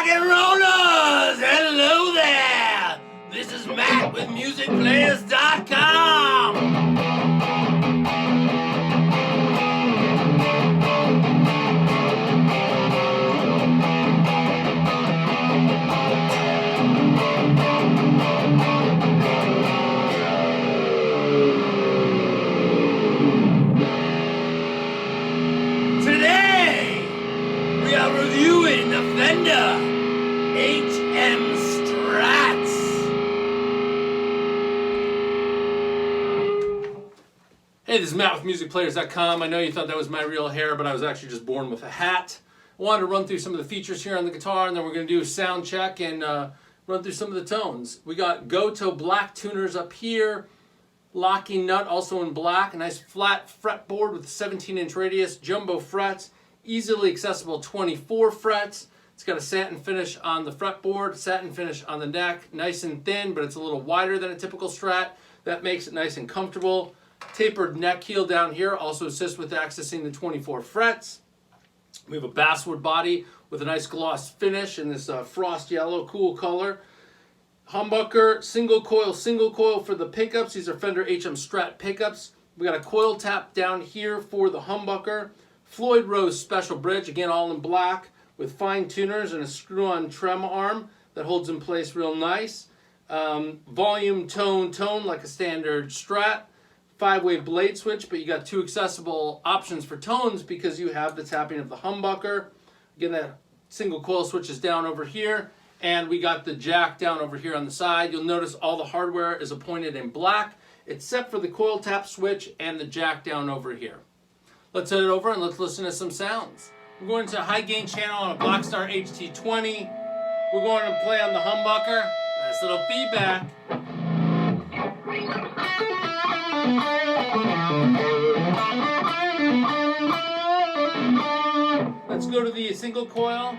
rock and rollers! Hello there! This is Matt with MusicPlayers.com. Today, we are reviewing the Fender HM Strats. Hey, this is Matt with MusicPlayers.com. I know you thought that was my real hair, but I was actually just born with a hat. I wanted to run through some of the features here on the guitar, and then we're going to do a sound check and run through some of the tones. We got Goto black tuners up here. Locking nut also in black. A nice flat fretboard with a 17-inch radius. Jumbo frets. Easily accessible 24 frets. It's got a satin finish on the fretboard, satin finish on the neck. Nice and thin, but it's a little wider than a typical Strat. That makes it nice and comfortable. Tapered neck heel down here also assists with accessing the 24 frets. We have a basswood body with a nice gloss finish in this frost yellow, cool color. Humbucker, single coil for the pickups. These are Fender HM Strat pickups. We got a coil tap down here for the humbucker. Floyd Rose special bridge, again all in black, with fine tuners and a screw-on trem arm that holds in place real nice. Volume, tone like a standard Strat. 5-way blade switch, but you got two accessible options for tones because you have the tapping of the humbucker. Again, that single coil switch is down over here, and we got the jack down over here on the side. You'll notice all the hardware is appointed in black, except for the coil tap switch and the jack down over here. Let's head it over and let's listen to some sounds. We're going to a high gain channel on a Blackstar HT20. We're going to play on the humbucker. Nice little feedback. Let's go to the single coil.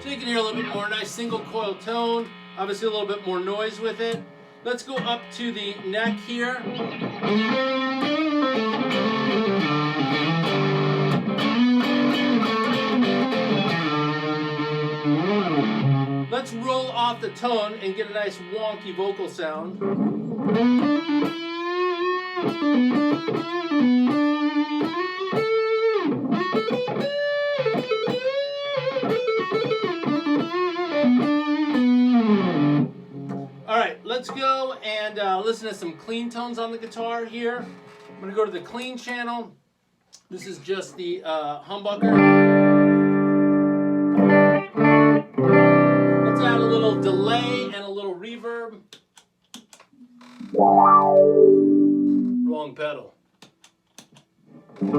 So you can hear a little bit more nice single coil tone. Obviously a little bit more noise with it. Let's go up to the neck here. Let's roll off the tone and get a nice wonky vocal sound. All right, let's go and listen to some clean tones on the guitar here. I'm going to go to the clean channel. This is just the humbucker. Let's add a little delay and a little reverb. Wrong pedal. Because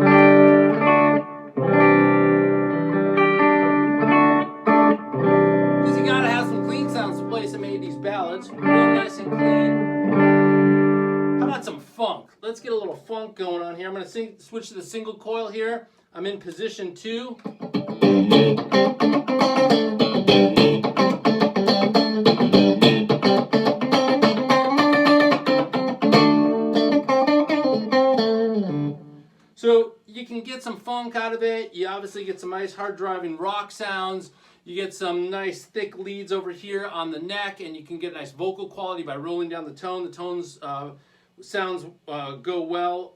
you gotta have some clean sounds to play some 80s ballads. Real nice and clean. How about some funk? Let's get a little funk going on here. I'm gonna switch to the single coil here. I'm in position 2. So you can get some funk out of it. You obviously get some nice hard driving rock sounds. You get some nice thick leads over here on the neck, and you can get nice vocal quality by rolling down the tone. The tones sounds go well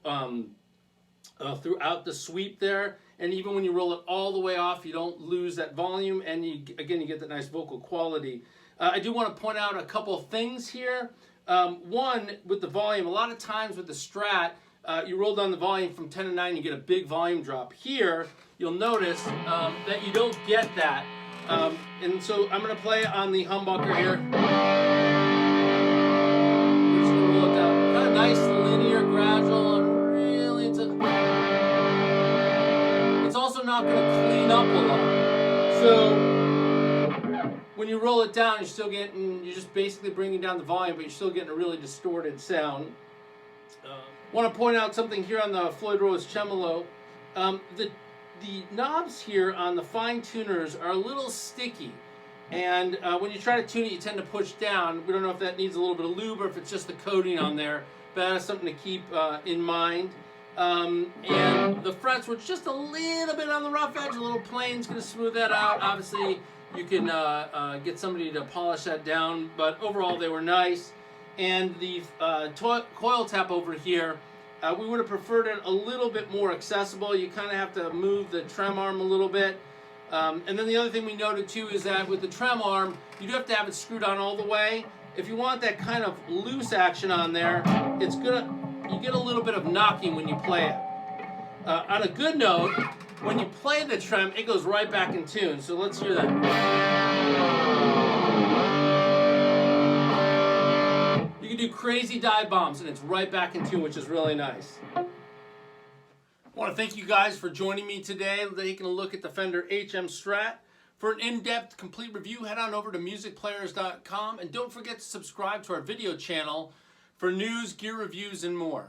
throughout the sweep there. And even when you roll it all the way off, you don't lose that volume, and you get that nice vocal quality. I do want to point out a couple things here. One, with the volume, a lot of times with the Strat, you roll down the volume from 10 to 9, you get a big volume drop. Here, you'll notice that you don't get that. And so I'm going to play on the humbucker here. We're just going to roll it down. Kind of nice, linear, gradual, and really, it's also not going to clean up a lot. So when you roll it down, you're just basically bringing down the volume, but you're still getting a really distorted sound. Want to point out something here on the Floyd Rose tremolo. The knobs here on the fine tuners are a little sticky. And when you try to tune it, you tend to push down. We don't know if that needs a little bit of lube or if it's just the coating on there, but that's something to keep in mind. And the frets were just a little bit on the rough edge. A little plane's going to smooth that out. Obviously, you can get somebody to polish that down, but overall they were nice. And the coil tap over here, we would have preferred it a little bit more accessible. You kind of have to move the trem arm a little bit. And then the other thing we noted too is that with the trem arm, you do have to have it screwed on all the way. If you want that kind of loose action on there, you get a little bit of knocking when you play it. On a good note, when you play the trem, it goes right back in tune. So let's hear that. You can do crazy dive bombs and it's right back in tune, which is really nice. I want to thank you guys for joining me today, taking a look at the Fender HM Strat. For an in-depth, complete review, head on over to musicplayers.com and don't forget to subscribe to our video channel for news, gear reviews, and more.